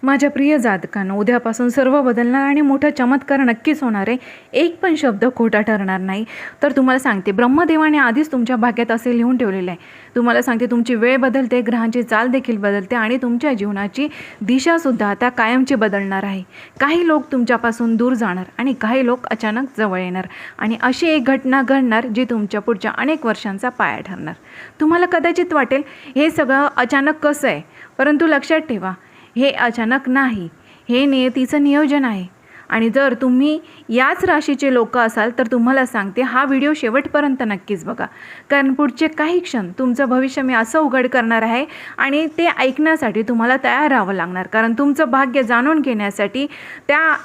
माझ्या प्रिय जातकांनो, उद्यापासून सर्व बदलणार आणि मोठा चमत्कार नक्कीच होणार आहे. एक पण शब्द खोटा ठरणार नाही. तर तुम्हाला सांगते, ब्रह्मदेवाने आधीच तुमच्या भाग्यात असे लिहून ठेवलेले आहे. तुम्हाला सांगते, तुमची वेळ बदलते, ग्रहांची चाल देखील बदलते आणि तुमच्या जीवनाची दिशासुद्धा आता कायमची बदलणार आहे. काही लोक तुमच्यापासून दूर जाणार आणि काही लोक अचानक जवळ येणार आणि अशी एक घटना घडणार जी तुमच्या पुढच्या अनेक वर्षांचा पाया ठरणार. तुम्हाला कदाचित वाटेल हे सगळं अचानक कसं आहे, परंतु लक्षात ठेवा, हे अचानक नाही, हे नियतीचं नियोजन आहे. आणि जर तुम्ही याच राशीचे लोक असाल तर तुम्हाला सांगते, हा व्हिडिओ शेवटपर्यंत नक्कीच बघा, कारण पुढचे काही क्षण तुमचं भविष्य मी असं उघड करणार आहे आणि ते ऐकण्यासाठी तुम्हाला तयार राहावं लागणार. कारण तुमचं भाग्य जाणून घेण्यासाठी, त्या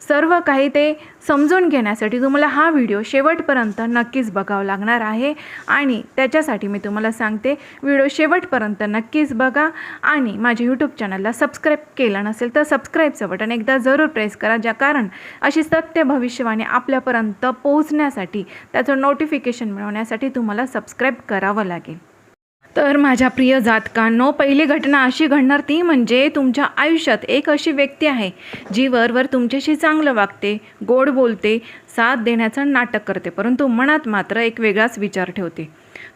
सर्व काही ते समजून घेण्यासाठी तुम्हाला हा व्हिडिओ शेवटपर्यंत नक्कीच बघावं लागणार आहे. आणि त्याच्यासाठी मी तुम्हाला सांगते, व्हिडिओ शेवटपर्यंत नक्कीच बघा आणि माझ्या यूट्यूब चॅनलला सबस्क्राईब केलं नसेल तर सबस्क्राईबचं बटन एकदा जरूर प्रेस करा, कारण अशी सत्य भविष्यवाणी आपल्यापर्यंत पोहोचण्यासाठी, त्याचं नोटिफिकेशन मिळवण्यासाठी तुम्हाला सबस्क्राईब करावं लागेल. तर माझ्या प्रिय जातकांनो, पहिली घटना अशी घडणार ती म्हणजे तुमच्या आयुष्यात एक अशी व्यक्ती आहे जी वरवर तुमच्याशी चांगलं वागते, गोड बोलते, साथ देण्याचं नाटक करते, परंतु मनात मात्र एक वेगळाच विचार ठेवते.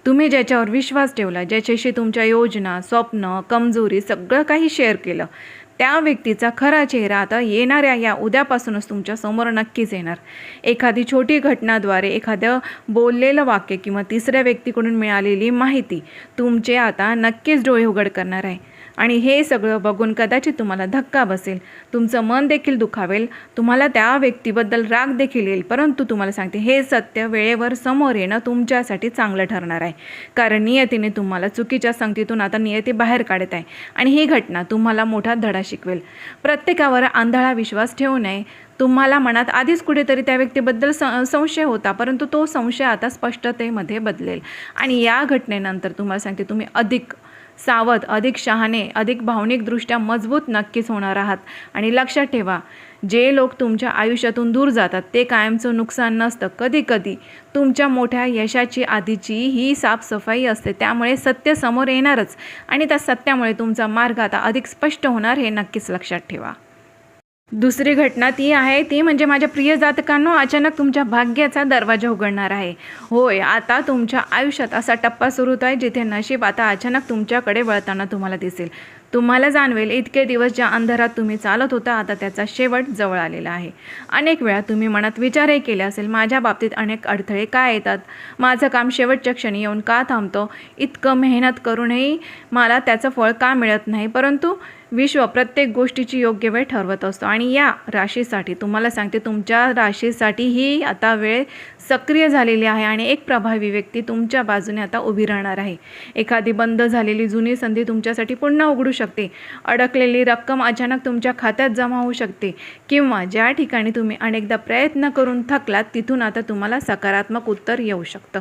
तुम्ही ज्याच्यावर विश्वास ठेवला, ज्याच्याशी तुमच्या योजना, स्वप्न, कमजोरी सगळं काही शेअर केलं, त्या व्यक्तीचा खरा चेहरा आता येणाऱ्या या उद्यापासूनच तुमच्या समोर नक्कीच येणार. एखादी छोटी घटनाद्वारे, एखादं बोललेलं वाक्य किंवा तिसऱ्या व्यक्तीकडून मिळालेली माहिती तुमचे आता नक्कीच डोळे उघड करणार आहे. आणि हे सगळं बघून कदाचित तुम्हाला धक्का बसेल, तुमचं मन देखील दुखावेल, तुम्हाला त्या व्यक्तीबद्दल राग देखील येईल, परंतु तुम्हाला सांगते, हे सत्य वेळेवर समोर येणं तुमच्यासाठी चांगलं ठरणार आहे. कारण नियतीने तुम्हाला चुकीच्या संगतीतून आता नियती बाहेर काढत आहे आणि ही घटना तुम्हाला मोठा धडा शिकवेल. प्रत्येकावर आंधळा विश्वास ठेवू नये. तुम्हाला मनात आधीच कुठेतरी त्या व्यक्तीबद्दल संशय होता, परंतु तो संशय आता स्पष्टतेमध्ये बदलेल. आणि या घटनेनंतर तुम्हाला सांगते, तुम्ही अधिक सावध, अधिक शहाणे, अधिक भावनिकदृष्ट्या मजबूत नक्कीच होणार आहात. आणि लक्षात ठेवा, जे लोक तुमच्या आयुष्यातून दूर जातात ते कायमचं नुकसान नसतं. कधीकधी तुमच्या मोठ्या यशाची आधीची ही साफसफाई असते. त्यामुळे सत्य समोर येणारच आणि त्या सत्यामुळे तुमचा मार्ग आता अधिक स्पष्ट होणार, हे नक्कीच लक्षात ठेवा. दुसरी घटना ती म्हणजे माझ्या प्रिय जातकांनो, अचानक तुमच्या भाग्याचा दरवाजा उघडणार आहे. होय, आता तुमच्या आयुष्यात असा टप्पा सुरू होत आहे जिथे नशीब आता अचानक तुमच्याकडे वळताना तुम्हाला दिसेल. तुम्हाला जाणवेल, इतके दिवस ज्या अंधारात तुम्ही चालत होता, आता त्याचा शेवट जवळ आलेला आहे. अनेक वेळा तुम्ही मनात विचारही केले असेल, माझ्या बाबतीत अनेक अडथळे का येतात, माझं काम शेवटच्या क्षणी येऊन का थांबतं, इतकं मेहनत करूनही मला त्याचं फळ का मिळत नाही. परंतु विश्व प्रत्येक गोष्टीची योग्य वेळ ठरवत असतो. आणि या राशीसाठी तुम्हाला सांगते, तुमच्या राशीसाठी ही आता वेळ सक्रिय झालेली आहे आणि एक प्रभावी व्यक्ती तुमच्या बाजूने आता उभी राहणार आहे. एखादी बंद झालेली जुनी संधी तुमच्यासाठी पुन्हा उघडू शकते. अडकलेली रक्कम अचानक तुमच्या खात्यात जमा होऊ शकते किंवा ज्या ठिकाणी तुम्ही अनेकदा प्रयत्न करून थकलात, तिथून आता तुम्हाला सकारात्मक उत्तर येऊ शकतं.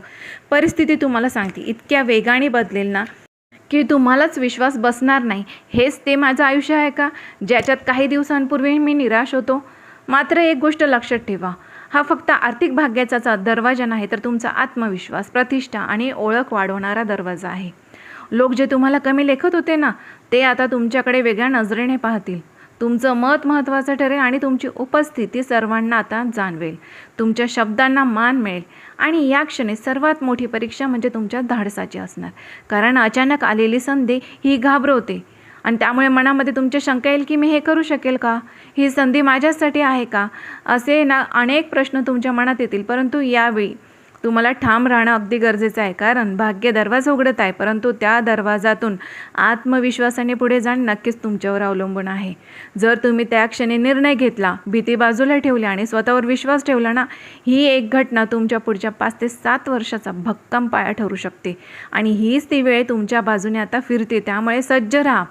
परिस्थिती तुम्हाला सांगते, इतक्या वेगाने बदलेल ना की तुम्हालाच विश्वास बसणार नाही. हेच ते माझं आयुष्य आहे का, ज्याच्यात काही दिवसांपूर्वी मी निराश होतो. मात्र एक गोष्ट लक्षात ठेवा, हा फक्त आर्थिक भाग्याचा दरवाजा नाही, तर तुमचा आत्मविश्वास, प्रतिष्ठा आणि ओळख वाढवणारा दरवाजा आहे. लोक जे तुम्हाला कमी लेखत होते ना, ते आता तुमच्याकडे वेगळ्या नजरेने पाहतील. तुमचं मत महत्त्वाचं ठरेल आणि तुमची उपस्थिती सर्वांना आता जाणवेल. तुमच्या शब्दांना मान मिळेल. आणि या क्षणी सर्वात मोठी परीक्षा म्हणजे तुमच्या धाडसाची असणार. कारण अचानक आलेली संधी ही घाबरवते आणि त्यामुळे मनामध्ये तुमच्या शंका येईल की मी हे करू शकेल का, ही संधी माझ्यासाठी आहे का, असे ना अनेक प्रश्न तुमच्या मनात येतील. परंतु यावेळी तुम्हाला ठाम राहणं अगदी गरजेचं आहे, कारण भाग्य दरवाजा उघडत आहे, परंतु त्या दरवाजातून आत्मविश्वासाने पुढे जाणं नक्कीच तुमच्यावर अवलंबून आहे. जर तुम्ही त्या क्षणी निर्णय घेतला, भीती बाजूला ठेवली आणि स्वतःवर विश्वास ठेवला ना, ही एक घटना तुमच्या पुढच्या 5 ते 7 वर्षाचा भक्कम पाया ठरू शकते. आणि हीच ती वेळ तुमच्या बाजूने आता फिरते. त्यामुळे सज्ज राहा,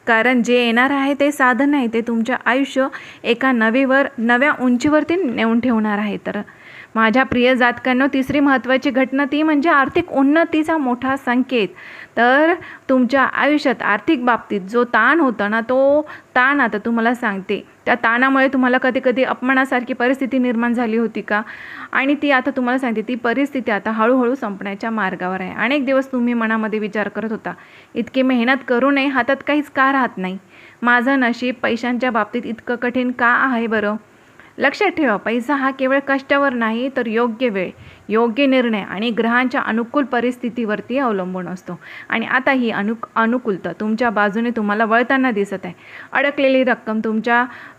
कारण जे येणार आहे ते साधन नाही, ते तुमचं आयुष्य एका नव्या उंचीवरती नेऊन ठेवणार आहे. तर माझ्या प्रिय जातकांनो, तिसरी महत्त्वाची घटना ती म्हणजे आर्थिक उन्नतीचा मोठा संकेत. तर तुमच्या आयुष्यात आर्थिक बाबतीत जो ताण होता ना, तो ताण आता तुम्हाला सांगते, त्या ताणामुळे तुम्हाला कधी अपमानासारखी परिस्थिती निर्माण झाली होती का, आणि ती आता तुम्हाला सांगते, ती परिस्थिती आता हळूहळू संपण्याच्या मार्गावर आहे. अनेक दिवस तुम्ही मनामध्ये विचार करत होता, इतकी मेहनत करूनही हातात काहीच का राहत नाही. माझं नशीब पैशांच्या बाबतीत इतकं कठीण का आहे बरं? लक्षात ठेवा, पैसा हा केवळ कष्टावर नाही तर योग्य वेळ, योग्य निर्णय आणि ग्रहांच्या अनुकूल परिस्थितीवरती अवलंबून असतो. आणि आता ही अनुकूलता तुमच्या बाजूने तुम्हाला वळताना दिसत आहे. अडकलेली रक्कम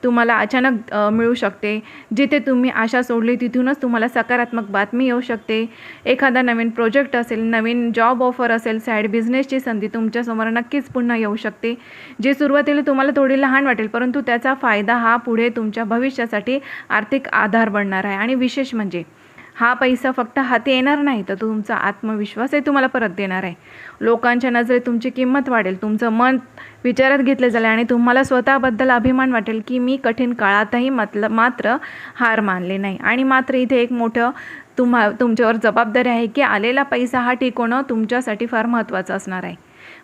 तुम्हाला अचानक मिळू शकते. जिथे तुम्ही आशा सोडली तिथूनच तुम्हाला सकारात्मक बातमी येऊ शकते. एखादा नवीन प्रोजेक्ट असेल, नवीन जॉब ऑफर असेल, साईड बिझनेसची संधी तुमच्यासमोर नक्कीच पुन्हा येऊ शकते. जे सुरुवातीला तुम्हाला थोडी लहान वाटेल, परंतु त्याचा फायदा हा पुढे तुमच्या भविष्यासाठी आर्थिक आधार बनणार आहे. आणि विशेष म्हणजे हा पैसा फक्त हाती येणार नाही, तर तुमचा आत्मविश्वासही तुम्हाला परत देणार आहे. लोकांच्या नजरेत तुमची किंमत वाढेल, तुमचं मन विचारात घेतलं जाईल आणि तुम्हाला स्वतःबद्दल अभिमान वाटेल की मी कठीण काळातही मात्र हार मानले नाही. आणि मात्र इथे एक मोठं तुमच्यावर जबाबदारी आहे की आलेला पैसा हा टिकवणं तुमच्यासाठी फार महत्त्वाचं असणार आहे.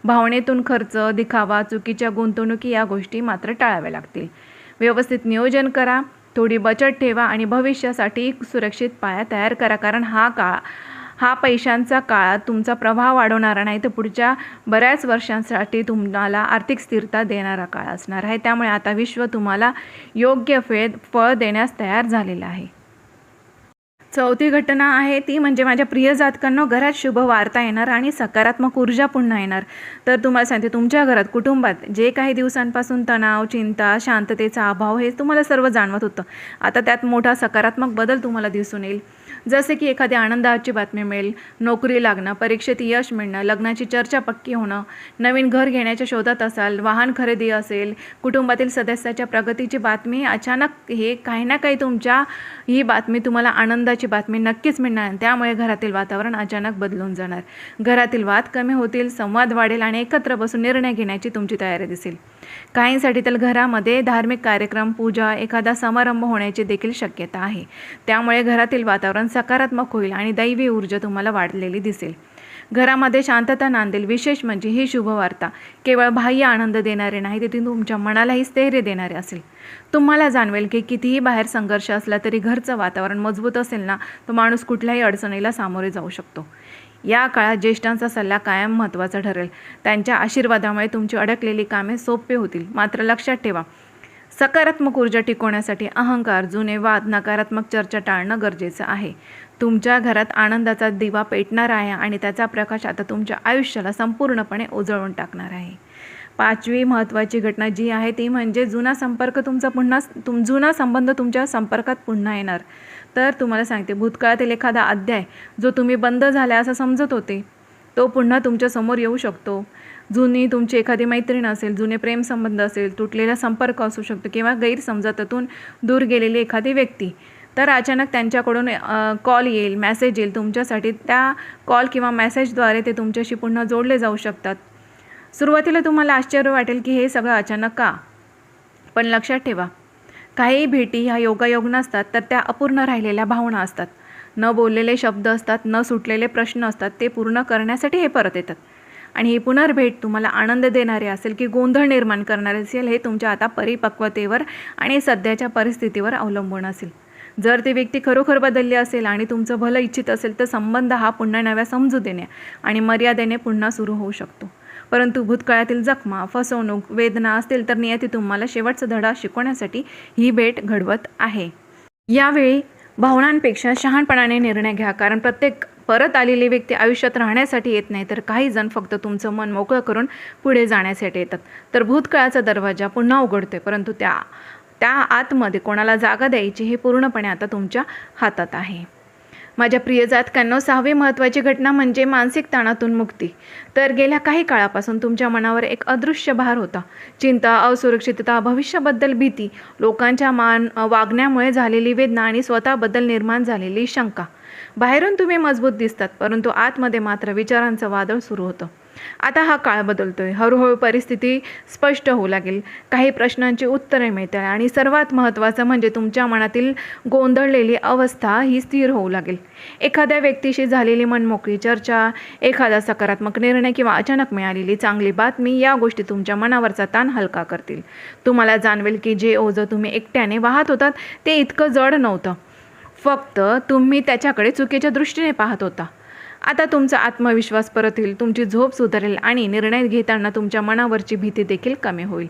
भावनेतून खर्च, दिखावा, चुकीच्या गुंतवणुकी या गोष्टी मात्र टाळाव्या लागतील. व्यवस्थित नियोजन करा, थोडी बचत ठेवा आणि भविष्यासाठी सुरक्षित पाया तयार करा. कारण हा पैशांचा काळात तुमचा प्रभाव वाढवणारा नाही, तर पुढच्या बऱ्याच वर्षांसाठी तुम्हाला आर्थिक स्थिरता देणारा काळ असणार आहे. त्यामुळे आता विश्व तुम्हाला योग्य फळ देण्यास तयार झालेलं आहे. चौथी घटना आहे ती म्हणजे माझ्या प्रिय जातकांनो, घरात शुभ वार्ता येणार आणि सकारात्मक ऊर्जा पुन्हा येणार. तर तुम्हाला सांगते, तुमच्या घरात, कुटुंबात जे काही दिवसांपासून तणाव, चिंता, शांततेचा अभाव हे तुम्हाला सर्व जाणवत होतं, आता त्यात मोठा सकारात्मक बदल तुम्हाला दिसून येईल. जसे की एखादी आनंदाची बातमी मिळेल, नोकरी लागणं, परीक्षेत यश मिळणं, लग्नाची चर्चा पक्की होणं, नवीन घर घेण्याच्या शोधात असाल, वाहन खरेदी असेल, कुटुंबातील सदस्याच्या प्रगतीची बातमी, अचानक हे काही ना काही ही बातमी तुम्हाला आनंदाची बातमी नक्कीच मिळणार. त्यामुळे घरातील वातावरण अचानक बदलून जाणार. घरातील वाद कमी होतील, संवाद वाढेल आणि एकत्र बसून निर्णय घेण्याची तुमची तयारी दिसेल. काहींसाठी तर घरामध्ये धार्मिक कार्यक्रम, पूजा, एखादा समारंभ होण्याची देखील शक्यता आहे. त्यामुळे घरातील वातावरण सकारात्मक होईल आणि दैवी ऊर्जा तुम्हाला वाढलेली दिसेल. घरामध्ये शांतता नांदेल. विशेष म्हणजे ही शुभवार्ता केवळ बाह्य आनंद देणारे नाही, तर तुमच्या मनालाही स्थैर्य देणारे असेल. तुम्हाला जाणवेल की कितीही बाहेर संघर्ष असला तरी घरचं वातावरण मजबूत असेल ना, तो माणूस कुठल्याही अडचणीला सामोरे जाऊ शकतो. या काळात ज्येष्ठांचा सल्ला कायम महत्त्वाचा ठरेल. त्यांच्या आशीर्वादामुळे तुमची अडकलेली कामे सोपे होतील. मात्र लक्षात ठेवा, सकारात्मक ऊर्जा टिकवण्यासाठी अहंकार, जुने वाद, नकारात्मक चर्चा टाळणं गरजेचं आहे. तुमच्या घरात आनंदाचा दिवा पेटणार आहे आणि त्याचा प्रकाश आता तुमच्या आयुष्याला संपूर्णपणे उजळून टाकणार आहे. पाचवी महत्त्वाची घटना जी आहे ती म्हणजे जुना संबंध तुमच्या संपर्कात पुन्हा येणार. तर तुम्हाला सांगते, भूतकाळातील एखादा अध्याय जो तुम्ही बंद झाला असं समजत होते, तो पुन्हा तुमच्यासमोर येऊ शकतो. जुनी तुमची एखादी मैत्रीण असेल, जुने प्रेमसंबंध असेल, तुटलेला संपर्क असू शकतो किंवा गैरसमजातून दूर गेलेली एखादी व्यक्ती, तर अचानक त्यांच्याकडून कॉल येईल, मेसेज येईल तुमच्यासाठी. त्या कॉल किंवा मेसेजद्वारे ते तुमच्याशी पुन्हा जोडले जाऊ शकतात. सुरुवातीला तुम्हाला आश्चर्य वाटेल की हे सगळं अचानक का, पण लक्षात ठेवा, काही भेटी ह्या योगायोग नसतात, तर त्या अपूर्ण राहिलेल्या भावना असतात. न बोललेले शब्द असतात, न सुटलेले प्रश्न असतात. ते पूर्ण करण्यासाठी हे परत येतात. आणि ही पुनर्भेट तुम्हाला आनंद देणारी असेल की गोंधळ निर्माण करणारे असेल, हे तुमच्या आता परिपक्वतेवर आणि सध्याच्या परिस्थितीवर अवलंबून असेल. जर ती व्यक्ती खरोखर बदलली असेल आणि तुमचं भलं इच्छित असेल, तर संबंध हा पुन्हा नव्या समजुतीने आणि मर्यादेने पुन्हा सुरू होऊ शकतो. परंतु भूतकाळातील जखमा, फसवणूक, वेदना असतील तर नियती तुम्हाला शेवटचा धडा शिकवण्यासाठी ही भेट घडवत आहे. यावेळी भावनांपेक्षा शहाणपणाने निर्णय घ्या, कारण प्रत्येक परत आलेली व्यक्ती आयुष्यात राहण्यासाठी येत नाही, तर काही जण फक्त तुमचं मन मोकळं करून पुढे जाण्यासाठी येतात. तर भूतकाळाचा दरवाजा पुन्हा उघडतोय, परंतु त्या आतमध्ये कोणाला जागा द्यायची हे पूर्णपणे आता तुमच्या हातात आहे. माझ्या प्रिय जातकांनो, सहावी महत्त्वाची घटना म्हणजे मानसिक ताणातून मुक्ती. तर गेल्या काही काळापासून तुमच्या मनावर एक अदृश्य भार होता. चिंता, असुरक्षितता, भविष्याबद्दल भीती, लोकांच्या वागण्यामुळे झालेली वेदना आणि स्वतःबद्दल निर्माण झालेली शंका. बाहेरून तुम्ही मजबूत दिसतात, परंतु आतमध्ये मात्र विचारांचं वादळ सुरू होतं. आता हा काळ बदलतोय. हळूहळू परिस्थिती स्पष्ट होऊ लागेल. काही प्रश्नांची उत्तरे मिळतील आणि सर्वात महत्त्वाचं म्हणजे तुमच्या मनातील गोंधळलेली अवस्था ही स्थिर होऊ लागेल. एखाद्या व्यक्तीशी झालेली मनमोकळी चर्चा, एखादा सकारात्मक निर्णय किंवा अचानक मिळालेली चांगली बातमी या गोष्टी तुमच्या मनावरचा ताण हलका करतील. तुम्हाला जाणवेल की जे ओझं तुम्ही एकट्याने वाहत होतात ते इतकं जड नव्हतं. फक्त तुम्ही त्याच्याकडे चुकीच्या दृष्टीने पाहत होता. आता तुमचा आत्मविश्वास परत येईल, तुमची झोप सुधारेल आणि निर्णय घेताना तुमच्या मनावरची भीती देखील कमी होईल.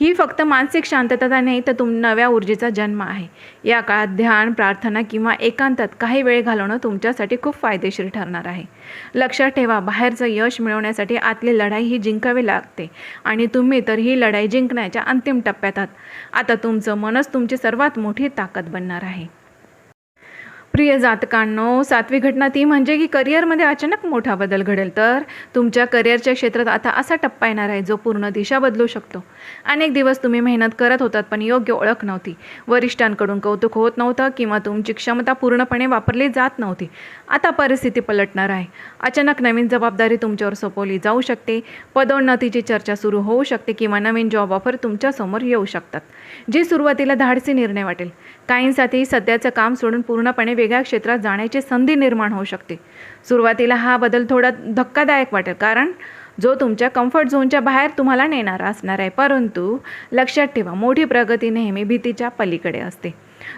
ही फक्त मानसिक शांतता नाही, तर नव्या ऊर्जेचा जन्म आहे. या काळात ध्यान, प्रार्थना किंवा एकांतात काही वेळ घालवणं तुमच्यासाठी खूप फायदेशीर ठरणार आहे. लक्षात ठेवा, बाहेरचं यश मिळवण्यासाठी आतली लढाई ही जिंकावी लागते आणि तुम्ही तर ही लढाई जिंकण्याच्या अंतिम टप्प्यात आहात. आता तुमचं मनच तुमची सर्वात मोठी ताकद बनणार आहे. प्रिय जातकांनो, 7वी घटना ती म्हणजे की करिअरमध्ये अचानक मोठा बदल घडेल. तर तुमच्या करिअरच्या क्षेत्रात आता असा टप्पा येणार आहे जो पूर्ण दिशा बदलू शकतो. अनेक दिवस तुम्ही मेहनत करत होतात पण योग्य ओळख नव्हती, वरिष्ठांकडून कौतुक होत नव्हतं किंवा तुमची क्षमता पूर्णपणे वापरली जात नव्हती. आता परिस्थिती पलटणार आहे. अचानक नवीन जबाबदारी तुमच्यावर सोपवली जाऊ शकते, पदोन्नतीची चर्चा सुरू होऊ शकते किंवा नवीन जॉब ऑफर तुमच्यासमोर येऊ शकतात, जी सुरुवातीला धाडसी निर्णय वाटेल. काहींसाठी सध्याचं काम सोडून पूर्णपणे वेगळ्या क्षेत्रात जाण्याची संधी निर्माण होऊ शकते. सुरुवातीला हा बदल थोडा धक्कादायक वाटेल, कारण जो तुमच्या कम्फर्ट झोनच्या बाहेर तुम्हाला नेणारा असणार आहे. परंतु लक्षात ठेवा, मोठी प्रगती नेहमी भीतीच्या पलीकडे असते.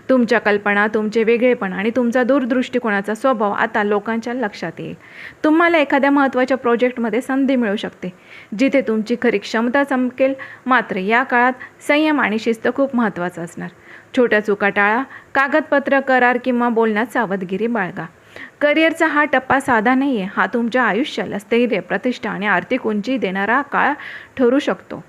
तुमच्या कल्पना, तुमचे वेगळेपण आणि तुमचा दूरदृष्टिकोनाचा स्वभाव आता लोकांच्या लक्षात येईल. तुम्हाला एखाद्या महत्त्वाच्या प्रोजेक्टमध्ये संधी मिळू शकते, जिथे तुमची खरी क्षमता चमकेल. मात्र या काळात संयम आणि शिस्त खूप महत्त्वाचं असणार. छोट्या चुका टाळा, कागदपत्र, करार किंवा बोलण्यात सावधगिरी बाळगा. करिअरचा हा टप्पा साधा नाही आहे. हा तुमच्या आयुष्याला स्थैर्य, प्रतिष्ठा आणि आर्थिक उंची देणारा काळ ठरू शकतो.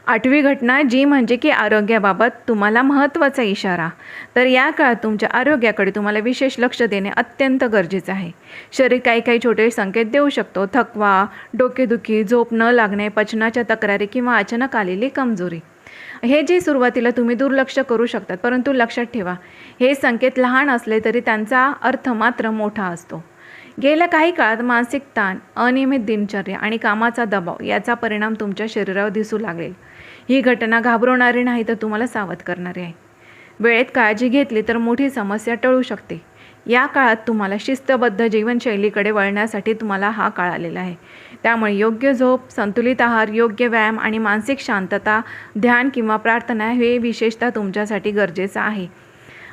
8वी घटना जी म्हणजे की आरोग्याबाबत तुम्हाला महत्त्वाचा इशारा. तर या काळात तुमच्या आरोग्याकडे तुम्हाला विशेष लक्ष देणे अत्यंत गरजेचं आहे. शरीर काही छोटे संकेत देऊ शकतो. थकवा, डोकेदुखी, झोप न लागणे, पचनाच्या तक्रारी किंवा अचानक आलेली कमजोरी. हे जे सुरुवातीला तुम्ही दुर्लक्ष करू शकतात, परंतु लक्षात ठेवा, हे संकेत लहान असले तरी त्यांचा अर्थ मात्र मोठा असतो. गेल्या काही काळात मानसिक ताण, अनियमित दिनचर्या आणि कामाचा दबाव याचा परिणाम तुमच्या शरीरावर दिसू लागेल. ही घटना घाबरवणारी नाही, तर तुम्हाला सावध करणारी आहे. वेळेत काळजी घेतली तर मोठी समस्या टळू शकते. या काळात तुम्हाला शिस्तबद्ध जीवनशैलीकडे वळण्यासाठी तुम्हाला हा काळ आलेला आहे. त्यामुळे योग्य झोप, संतुलित आहार, योग्य व्यायाम आणि मानसिक शांतता, ध्यान किंवा प्रार्थना हे विशेषतः तुमच्यासाठी गरजेचं आहे.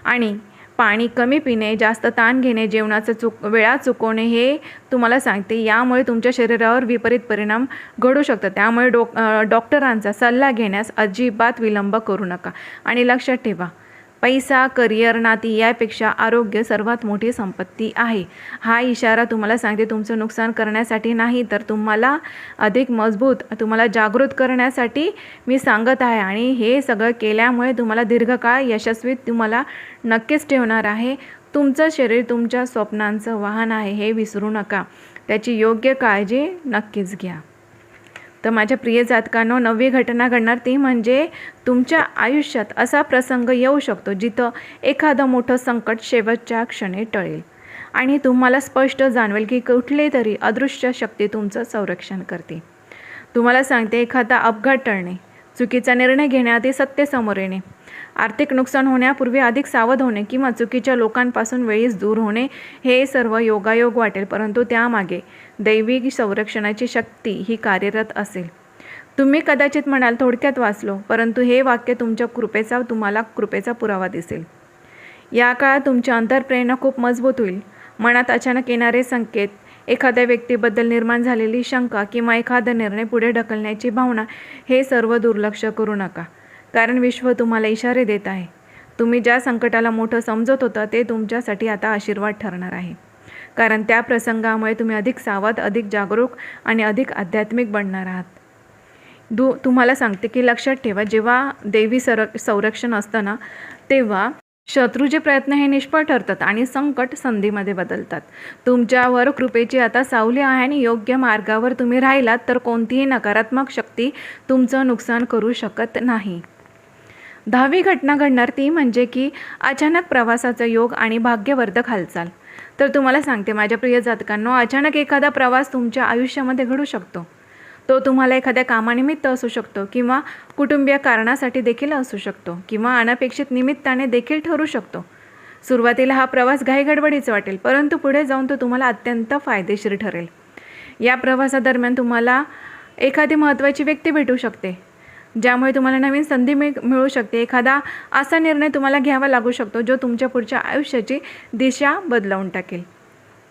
आणि पाणी कमी पिणे, जास्त ताण घेणे, जेवणाचं वेळा चुकवणे हे तुम्हाला सांगते, यामुळे तुमच्या शरीरावर विपरीत परिणाम घडू शकतात. त्यामुळे डॉक्टरांचा सल्ला घेण्यास अजिबात विलंब करू नका. आणि लक्षात ठेवा, पैसा, करिअर, नाती यापेक्षा आरोग्य सर्वात मोठी संपत्ती आहे. हा इशारा तुम्हाला सांगते, तुमचं नुकसान करण्यासाठी नाही, तर तुम्हाला अधिक मजबूत, तुम्हाला जागृत करण्यासाठी मी सांगत आहे. आणि हे सगळं केल्यामुळे तुम्हाला दीर्घकाळ यशस्वी तुम्हाला नक्कीच ठेवणार आहे. तुमचं शरीर तुमच्या स्वप्नांचं वाहन आहे, हे विसरू नका. त्याची योग्य काळजी नक्कीच घ्या. तर माझ्या प्रिय जातकांनो, 9वी घटना घडणार ती म्हणजे तुमच्या आयुष्यात असा प्रसंग येऊ शकतो जिथं एखादं मोठं संकट शेवटच्या क्षणी टळेल आणि तुम्हाला स्पष्ट जाणवेल की कुठली तरी अदृश्य शक्ती तुमचं संरक्षण करते. तुम्हाला सांगते, एखादा अपघात टळणे, चुकीचा निर्णय घेण्याआधी सत्य समोर येणे, आर्थिक नुकसान होण्यापूर्वी अधिक सावध होणे किंवा चुकीच्या लोकांपासून वेळीच दूर होणे, हे सर्व योगायोग वाटेल, परंतु त्यामागे दैवी संरक्षणाची शक्ती ही कार्यरत असेल. तुम्ही कदाचित म्हणाल, थोडक्यात वाचलो, परंतु हे वाक्य तुम्हाला कृपेचा पुरावा दिसेल. या काळात तुमची अंतर्प्रेरणा खूप मजबूत होईल. मनात अचानक येणारे संकेत, एखाद्या व्यक्तीबद्दल निर्माण झालेली शंका किंवा एखादा निर्णय पुढे ढकलण्याची भावना, हे सर्व दुर्लक्ष करू नका, कारण विश्व तुम्हाला इशारे देत आहे. तुम्ही ज्या संकटाला मोठं समजत होता ते तुमच्यासाठी आता आशीर्वाद ठरणार आहे, कारण त्या प्रसंगामुळे तुम्ही अधिक सावध, अधिक जागरूक आणि अधिक आध्यात्मिक बनणार आहात. तुम्हाला सांगते की लक्षात ठेवा, जेव्हा दैवी संरक्षण असतं ना, तेव्हा शत्रूचे प्रयत्न हे निष्फळ ठरतात आणि संकट संधीमध्ये बदलतात. तुमच्यावर कृपेची आता सावली आहे आणि योग्य मार्गावर तुम्ही राहिलात तर कोणतीही नकारात्मक शक्ती तुमचं नुकसान करू शकत नाही. 10वी घटना घडणार ती म्हणजे की अचानक प्रवासाचा योग आणि भाग्यवर्धक हालचाल. तर तुम्हाला सांगते माझ्या प्रिय जातकांनो, अचानक एखादा प्रवास तुमच्या आयुष्यामध्ये घडू शकतो. तो तुम्हाला एखाद्या कामानिमित्त असू शकतो किंवा कुटुंबीय कारणासाठी देखील असू शकतो किंवा अनपेक्षित निमित्ताने देखील ठरू शकतो. सुरुवातीला हा प्रवास घाईगडबडीचा वाटेल, परंतु पुढे जाऊन तो तुम्हाला अत्यंत फायदेशीर ठरेल. या प्रवासादरम्यान तुम्हाला एखादी महत्त्वाची व्यक्ती भेटू शकते, ज्यामुळे तुम्हाला नवीन संधी मिळू शकते. एखादा असा निर्णय तुम्हाला घ्यावा लागू शकतो जो तुमच्या पुढच्या आयुष्याची दिशा बदलवून टाकेल.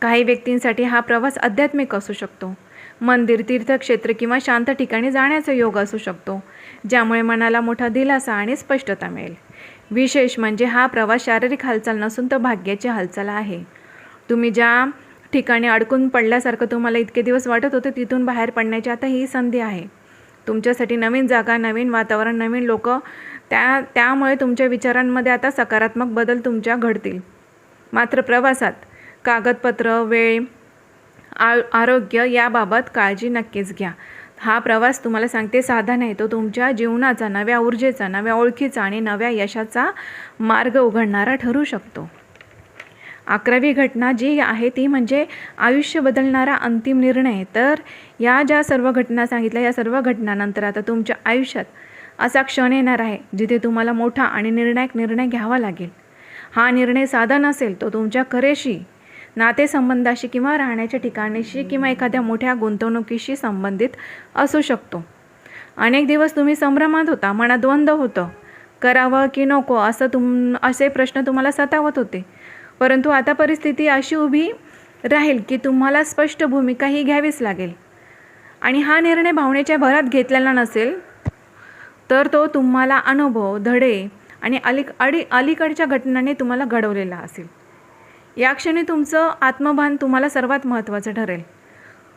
काही व्यक्तींसाठी हा प्रवास आध्यात्मिक असू शकतो. मंदिर, तीर्थक्षेत्र किंवा शांत ठिकाणी जाण्याचा योग असू शकतो, ज्यामुळे मनाला मोठा दिलासा आणि स्पष्टता मिळेल. विशेष म्हणजे हा प्रवास शारीरिक हालचाल नसून तर भाग्याची हालचाल आहे. तुम्ही ज्या ठिकाणी अडकून पडल्यासारखं तुम्हाला इतके दिवस वाटत होते, तिथून बाहेर पडण्याची आता ही संधी आहे. तुमच्यासाठी नवीन जागा, नवीन वातावरण, नवीन लोक, त्यामुळे तुमच्या विचारांमध्ये आता सकारात्मक बदल तुमच्या घडतील. मात्र प्रवासात कागदपत्र, वेळ, आरोग्य याबाबत काळजी नक्कीच घ्या. हा प्रवास तुम्हाला सांगते साधा नाही, तो तुमच्या जीवनाचा, नव्या ऊर्जेचा, नव्या ओळखीचा आणि नव्या यशाचा मार्ग उघडणारा ठरू शकतो. 11वी घटना जी आहे ती म्हणजे आयुष्य बदलणारा अंतिम निर्णय. तर या ज्या सर्व घटना सांगितल्या, या सर्व घटनांनंतर आता तुमच्या आयुष्यात असा क्षण येणार आहे जिथे तुम्हाला मोठा आणि निर्णायक निर्णय घ्यावा लागेल. हा निर्णय साधा नसेल, तो तुमच्या करिअरशी, नातेसंबंधाशी किंवा राहण्याच्या ठिकाणीशी किंवा एखाद्या मोठ्या गुंतवणुकीशी संबंधित असू शकतो. अनेक दिवस तुम्ही संभ्रमात होता, मनात द्वंद्व होतं, करावं की नको असे प्रश्न तुम्हाला सतावत होते. परंतु आता परिस्थिती अशी उभी राहील की तुम्हाला स्पष्ट भूमिका ही घ्यावीच लागेल. आणि हा निर्णय भावनेच्या भरात घेतलेला नसेल, तर तो तुम्हाला अनुभव, धडे आणि अलीकडच्या घटनांनी तुम्हाला घडवलेला असेल. या क्षणी तुमचं आत्मभान तुम्हाला सर्वात महत्त्वाचं ठरेल.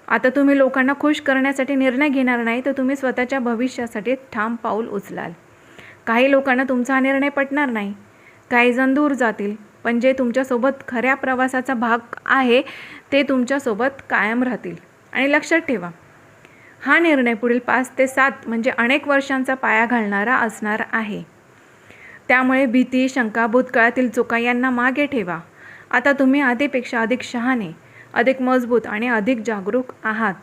आता तुम्ही लोकांना खुश करण्यासाठी निर्णय घेणार नाही, तर तुम्ही स्वतःच्या भविष्यासाठी ठाम पाऊल उचलाल. काही लोकांना तुमचा हा निर्णय पटणार नाही, काही जण दूर जातील, पण जे तुमच्यासोबत खऱ्या प्रवासाचा भाग आहे ते तुमच्यासोबत कायम राहतील. आणि लक्षात ठेवा, हा निर्णय पुढील 5 ते 7 म्हणजे अनेक वर्षांचा पाया घालणारा असणार आहे. त्यामुळे भीती, शंका, भूतकाळातील चुका यांना मागे ठेवा. आता तुम्ही आधीपेक्षा अधिक शहाणे, अधिक मजबूत आणि अधिक जागरूक आहात.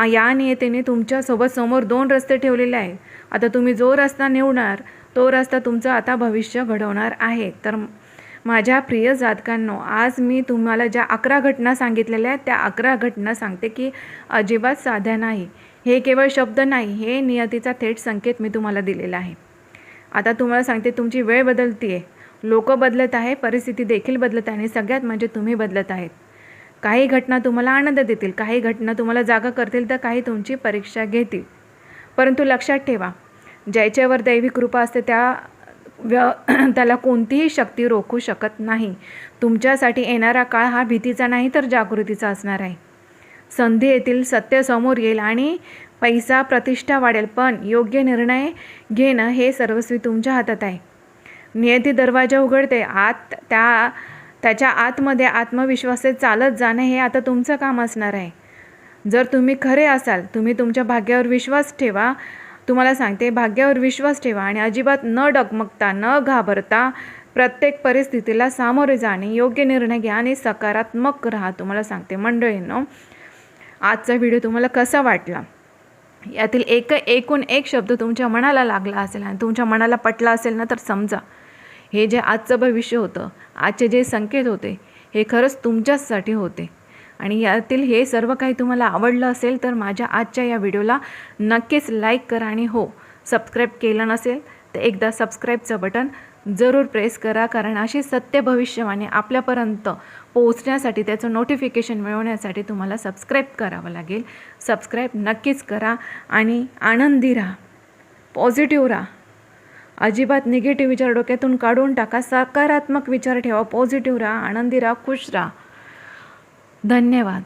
या नियतीने तुमच्यासोबत समोर 2 रस्ते ठेवलेले आहेत. आता तुम्ही जो रस्ता निवडणार तो रस्ता तुमचं आता भविष्य घडवणार आहे. तर माझ्या प्रिय जातकांनो, आज मी तुम्हाला ज्या 11 घटना सांगितलेल्या आहेत त्या 11 घटना सांगते की अजिबात साध्या नाही. हे केवळ शब्द नाही, हे नियतीचा थेट संकेत मी तुम्हाला दिलेला आहे. आता तुम्हाला सांगते, तुमची वेळ बदलते आहे, लोक बदलत आहे, परिस्थिती देखील बदलत आहे आणि सगळ्यात म्हणजे तुम्ही बदलत आहेत. काही घटना तुम्हाला आनंद देतील, काही घटना तुम्हाला जागा करतील, तर काही तुमची परीक्षा घेतील. परंतु लक्षात ठेवा, ज्याच्यावर दैवी कृपा असते त्याला कोणतीही शक्ती रोखू शकत नाही. तुमच्यासाठी येणारा काळ हा भीतीचा नाही तर जागृतीचा असणार आहे. संधी येतील, सत्य समोर येईल आणि पैसा, प्रतिष्ठा वाढेल, पण योग्य निर्णय घेणं हे सर्वस्वी तुमच्या हातात आहे. नियती दरवाजा उघडते, त्याच्या आतमध्ये आत्मविश्वासाने चालत जाणं हे आता तुमचं काम असणार आहे. जर तुम्ही खरे असाल, तुम्ही तुमच्या भाग्यावर विश्वास ठेवा. तुम्हाला सांगते, भाग्यावर विश्वास ठेवा आणि अजिबात न डगमगता, न घाबरता प्रत्येक परिस्थितीला सामोरे जाणे, योग्य निर्णय घ्या आणि सकारात्मक राहा. तुम्हाला सांगते मंडळींनो, आजचा व्हिडिओ तुम्हाला कसा वाटला, यातील एकूण एक शब्द तुमच्या मनाला लागला असेल आणि तुमच्या मनाला पटला असेल ना, तर समजा हे जे आजचं भविष्य होतं, आजचे जे संकेत होते, हे खरंच तुमच्याचसाठी होते. आणि यातील हे सर्व काही तुम्हाला आवडलं असेल तर माझ्या आजच्या या व्हिडिओला नक्कीच लाईक करा आणि हो, सबस्क्राईब केलं नसेल तर एकदा सबस्क्राईबचं बटन जरूर प्रेस करा. कारण अशी सत्य भविष्यवाणी आपल्यापर्यंत पोहोचण्यासाठी, त्याचं नोटिफिकेशन मिळवण्यासाठी तुम्हाला सबस्क्राईब करावं लागेल. सबस्क्राईब नक्कीच करा आणि आनंदी राहा, पॉझिटिव्ह राहा. अजिबात निगेटिव्ह विचार डोक्यातून काढून टाका. सकारात्मक विचार ठेवा, पॉझिटिव्ह राहा, आनंदी राहा, खुश राहा. धन्यवाद.